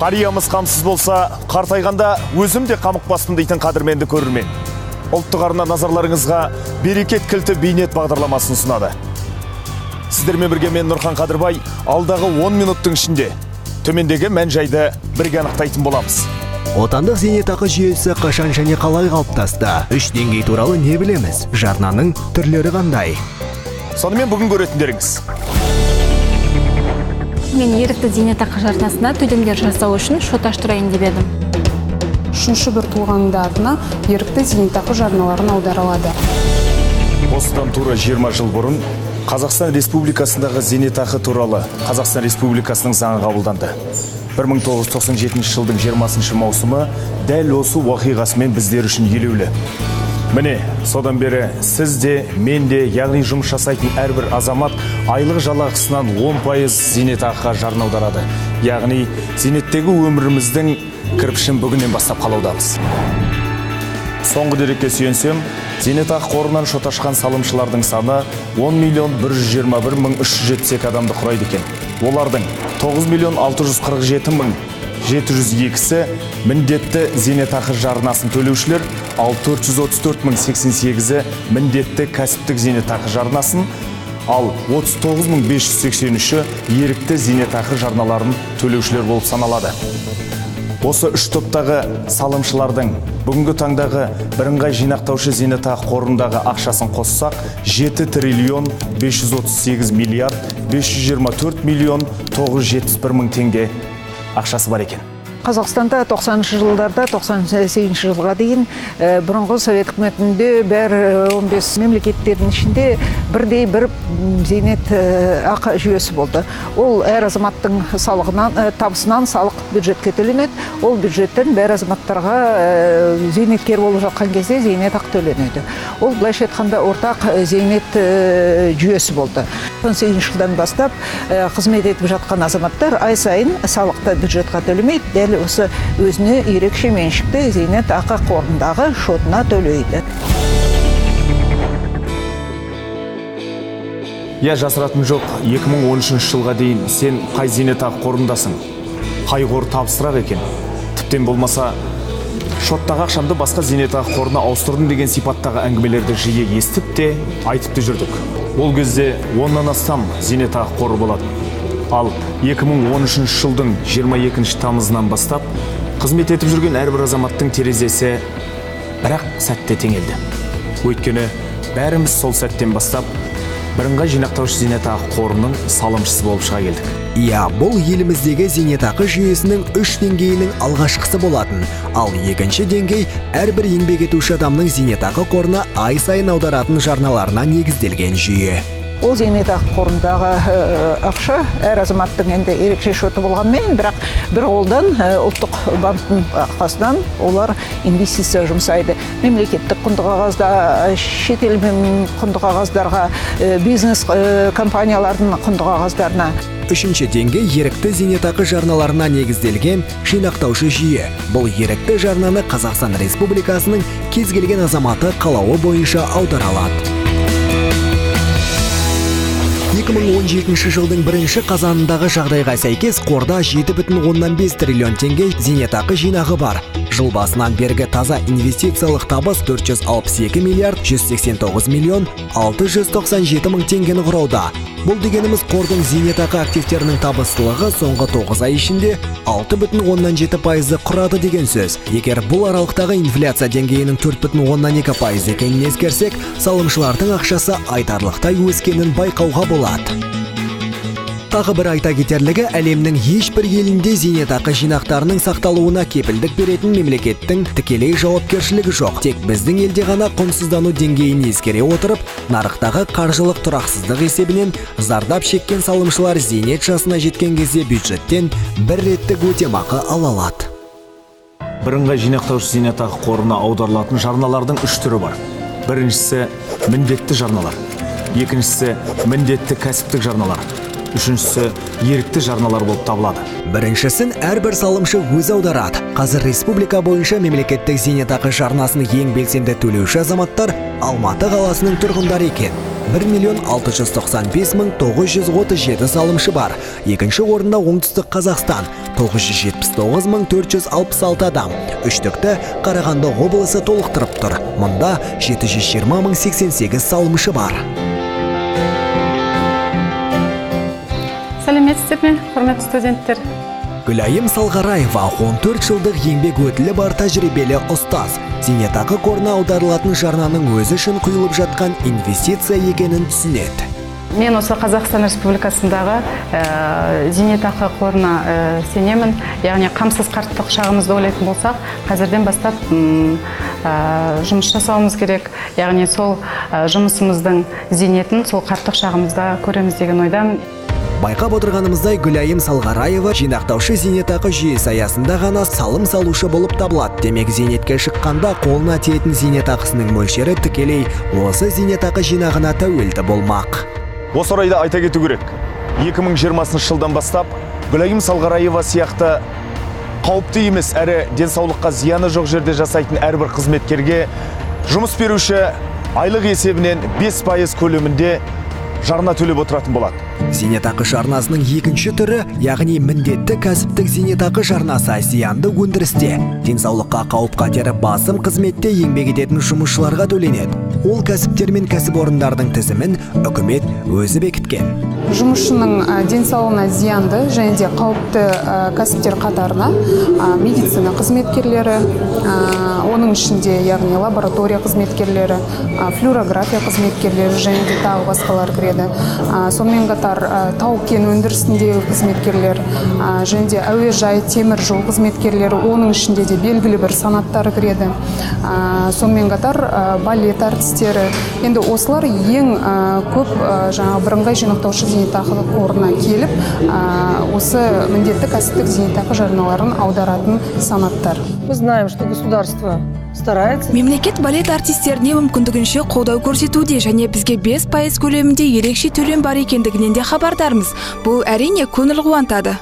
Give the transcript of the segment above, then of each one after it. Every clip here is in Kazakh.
Қариямыз қамсыз болса, қартайғанда өзім де қамықпаспын дейтін қадірменді көрермен. Ұлттық арна назарларыңызға берекет кілті бейнет бағдарламасын ұсынады. Сіздермен бірге мен Нұрхан Қадырбай алдағы 10 минуттың ішінде төмендегі мән-жайды бірге анықтайтын боламыз. Отандық зейнетақы жүйесі қашан және қалай қалыптасты? 3 деңгей туралы не білеміз? Жарнаның түрлері қандай? Сонымен бүгін көретіндеріңіз. Мен ерікті зейнетақы жарнасына төлемдер жасау үшін шот аштырайын деп едім. Үшінші бір туғанның атына ерікті зейнетақы жарналарын аударылады. Осыдан тура 20 жыл бұрын Қазақстан Республикасындағы зейнетақы туралы Қазақстан Республикасының заңы қабылданды. 1997 жылдың 20 маусымы дәл осы уақиғасымен біздер үшін елеулі. Міне, содан бері сіз де, мен де, яғни жұмыс жасайтын әрбір азамат айлық жалақысынан 10% зейнетақыға жарна аударады. Яғни зейнеттегі өміріміздің кірпішін бүгіннен бастап қалаудамыз. Соңғы дерекке сүйенсем, зейнетақы қорынан шот ашқан салымшылардың саны 10.121.372 адамды құрайды екен. Олардың 9.647.702-сі міндетті зейнетақы жарнасын төлеушілер, ал 434.088-і міндетті кәсіптік зейнетақы жарнасын, ал 39.583-і ерікті зейнетақы жарналарын төлеушілер болып саналады. Осы үш топтағы салымшылардың бүгінгі таңдағы бірыңғай жинақтаушы зейнетақы қорындағы ақшасын қоссақ, 7 триллион 538 миллиард 524 миллион 971 мың теңге ақшасы бар екен. Қазақстанда 90-шы жылдарда 98-ші жылға дейін бұрынғы совет үкіметінде бәр 15 мемлекеттердің ішінде бірдей бір зейнет ақы жүйесі болды. Ол әр азаматтың табысынан салық бюджетке төленеді. Ол бюджеттен бәр азаматтарға зейнеткер болып жатқан кезде зейнет ақы төленеді. Ол былайша айтқанда ортақ зейнет жүйесі болды. 98-ші жылдан бастап қызмет етіп жатқан азаматтар ай сайын салықты бюджетқа төлемейді, дәл осы өзіне ерекше меншікті зейнет ақы қорындағы шотына төлейді. Я жасыратын жоқ, 2013 жылға дейін сен қай зейнетақы қорындасың? Қай қор табыстырақ екен? Тіптен болмаса, шоттағы ақшамды басқа зейнетақы қорына ауыстырдым деген сипаттағы әңгімелерді жиі естіп те, айтып те жүрдік. Ол кезде 10-нан астам зейнетақы қоры болады. Ал 2013 жылдың 22 тамызынан бастап қызмет етіп жүрген әрбір азаматтың терезесі бірақ сәтте теңелді. Өйткені бәріміз сол сәттен бастап бірыңғай жинақтаушы зейнетақы қорының салымшысы болып шыға келдік. Иә, бұл еліміздегі зейнетақы жүйесінің 3 деңгейінің алғашқысы болатын. Ал екінші деңгей әрбір еңбек етуші адамның зейнетақы қорына ай сайын аударатын жарналарына негізделген жүйе. Ол зейнетақы қорындағы ақша әр азаматтың енді ерекше шоты болғанмен, бірақ бір қолдан ұлттық банктың арқасынан олар инвестиция жұмсайды. Мемлекеттік құнды қағазда, шетел құнды қағаздарға, бизнес компаниялардың құнды қағаздарына. Үшінші деңгей ерікті зейнетақы жарналарына негізделген жинақтаушы жүйе. Бұл ерікті жарнаны Қазақстан Республикасының кез келген азаматы қалауы бойынша аудара алады. 2017 жылдың 1 қазанындағы жағдайға сәйкес қорда 7,5 триллион теңге зейнетақы жинағы бар. Жыл басынан бергі таза инвестициялық табыс 462 миллиард 189 миллион 697 мың теңгені құрауда. Бұл дегеніміз қордың зейнетақы активтерінің табыстылығы соңғы 9 ай ішінде 6,7% құрады деген сөз. Егер бұл аралықтағы инфляция деңгейінің 4,2% екенін ескерсек, салымшылардың ақшасы айтарлықтай өскенін байқауға болады. Тағы бір айта кетерлігі, әлемнің ешбір елінде зейнетақы жинақтарының сақталуына кепілдік беретін мемлекеттің тікелей жауапкершілігі жоқ. Тек біздің елде ғана құнсыздану деңгейін ескере отырып, нарықтағы қаржылық тұрақсыздық есебінен зардап шеккен салымшылар зейнет жасына жеткен кезде бюджеттен бір реттік өтемақы ала алады. Бірыңғай жинақтаушы зейнетақы қорына аударылатын жарналардың 3 түрі бар. Біріншісі міндетті жарналар, екіншісі міндетті кәсіптік жарналар, үшіншісі ерікті жарналар болып табылады. Біріншісін әрбір салымшы өзі аударады. Қазір республика бойынша мемлекеттік зейнетақы жарнасын ең белсенді төлеуші азаматтар Алматы қаласының тұрғындары екен. 1.695.937 салымшы бар. Екінші орында Оңтүстік Қазақстан 979.466 адам. Үштікті Қарағанды облысы толықтырып тұр. Мұнда 720.088 салымшы бар. Сәлеметсіздер ме, құрметті студенттер? Гүлайым Салғараева 14 жылдық еңбек өтілі бар тәжірибелі ұстаз. Зейнетақы қорына аударылатын жарнаның өзі үшін құйылып жатқан инвестиция екенін түсінеді. Мен осы Қазақстан Республикасындағы зейнетақы қорына сенемін. Яғни қамсыз қарттық шағымызды ойлайтын болсақ, қазірден бастап жұмыс жасауымыз керек. Яғни сол жұмысымыздың зейнетін сол қарттық шағымызда көреміз деген ойдамын. Байқап отырғанымыздай Гүлайым Салғараева жинақтаушы зейнетақы жүйесі аясында ғана салым салушы болып табылады. Демек, зейнетке шыққанда қолына тиетін зейнетақысының мөлшері тікелей осы зейнетақы жинағына тәуелді болмақ. Осы орайда айта кету керек. 2020 жылдан бастап Гүлайым Салғараева сияқты қауіпті емес әрі денсаулыққа зияны жоқ жерде жасайтын әрбір қызметкерге жұмыс беруші айлық есебінен 5% көлемінде жарна төлеп отыратын болады. Зейнетақы жарнасының екінші түрі, яғни міндетті кәсіптік зейнетақы жарнасы зиянды өндірісте, денсаулыққа қауіп қатері басым қызметте еңбек ететін жұмысшыларға төленеді. Ол кәсіптер мен кәсіпорындардың тізімін үкімет өзі бекіткен. Жұмысшының денсаулығына зиянды және де қауіпті кәсіптер қатарына медицина қызметкерлері, оның ішінде яғни лаборатория қызметкерлері, флюорография қызметкерлері және де тағы басқалар кіреді. Сонымен қатар тау-кен өндірісіндегі қызметкерлер және де әуежай, темір жол қызметкерлері, оның ішінде де белгілі бір санаттары кіреді. Сонымен қатар балет артистері. Енді осылар ең көп бірыңғай жинақтаушы зейнетақы қорына келіп, осы міндетті кәсіптік зейнетақы жарналарын аударатын санаттар. Мы знаем, что государство старается. Мемлекет балет артистеріне мүмкіндігінше қолдау көрсетуде және бізге 5% көлемінде ерекше төлем бар екендігінен де хабардармыз. Бұл әрине көңіл қуантады.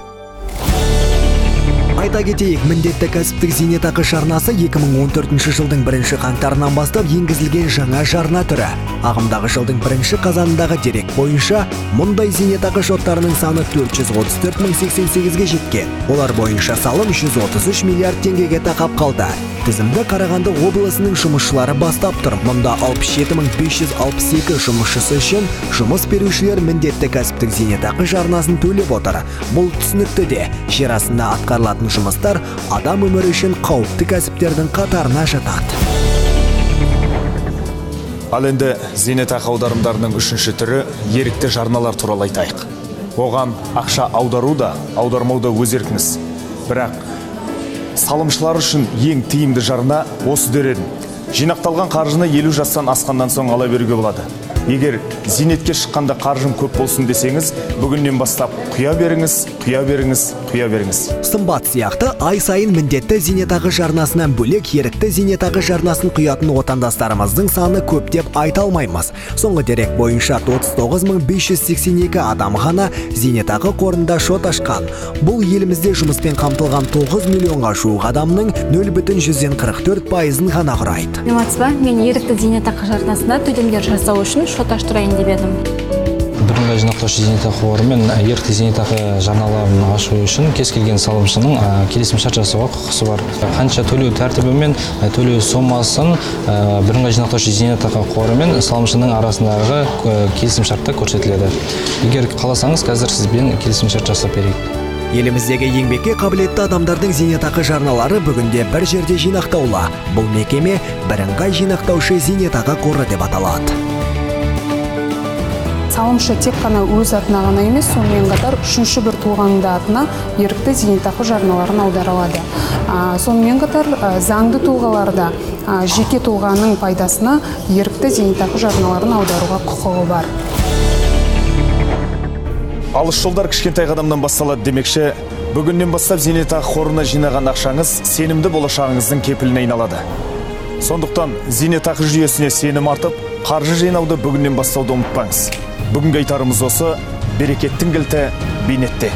Айта кетейік, міндетті кәсіптік зейнетақы жарнасы 2014 жылдың 1 қаңтарынан бастап енгізілген жаңа жарна түрі. Ағымдағы жылдың 1 қазанындағы дерек бойынша мұндай зейнетақы шоттарының саны 434.088-ге жеткен. Олар бойынша салым 133 миллиард теңгеге тақап қалды. Тізімді Қарағанды облысының жұмысшылары бастап тұр. Мұнда 67.562 жұмысшысы үшін жұмыс берушілер міндетті кәсіптік зейнетақы жарнасын төлеп отыр. Бұл түсінікті де, жер астында атқарылатын жұмыстар адам өмірі үшін қауіпті кәсіптердің қатарына жатады. Ал енді зейнетақы аударымдарының үшінші түрі ерікті жарналар туралы айтайық. Оған ақша аудару да, аудармау да өз еркіңіз. Бірақ салымшылар үшін ең тиімді жарна осы дөреді. Жинақталған қаржыны 50 жастан асқаннан соң ала беруге болады. Егер зейнетке шыққанда қаржым көп болсын десеңіз, бүгіннен бастап құя беріңіз. Сымбат сияқты ай сайын міндетті зейнетақы жарнасынан бөлек ерікті зейнетақы жарнасын құятын отандастарымыздың саны көп деп айта алмаймыз. Соңғы дерек бойынша 39.582 адам ғана зейнетақы қорында шот ашқан. Бұл елімізде жұмыспен қамтылған 9 миллионға жуық адамның 0,44%-ын ғана құрайды. Мен ерікті зейнетақы жарнасына төлемдер жасау үшін шот аштырайын деп едім. Бірыңғай жинақтаушы зейнетақы қоры мен ерікті зейнетақы жарналарын ашу үшін кез келген салымшының келісімшарт жасауға құқысы бар. Қанша төлеу тәртібі мен төлеу сомасын бірыңғай жинақтаушы зейнетақы қоры мен салымшының арасындағы келісімшартта көрсетіледі. Егер қаласаңыз, қазір сізбен келісімшарт жасап берейік. Еліміздегі еңбекке қабілетті адамдардың зейнетақы жарналары бүгінде бір жерде жинақтаулы. Бұл мекеме бірыңғай жинақтаушы зейнетақы қоры деп аталады. Салымшы тек қана өз атына ғана емес, сонымен қатар үшінші бір тұлғаның атына ерікті зейнетақы жарналарын аударылады. Сонымен қатар заңды тұлғаларда жеке тұлғаның пайдасына ерікті зейнетақы жарналарын аударуға құқығы бар. Алыс жолдар кішкентай қадамнан басталады демекші, бүгіннен бастап зейнетақы қорына жинаған ақшаңыз сенімді болашағыңыздың кепіліне айналады. Сондықтан зейнетақы жүйесіне сенім артып, қаржы жинауды бүгіннен бастауды ұмытпаңыз. Бүгінгі айтарымыз осы, берекеттің кілті бейнетте.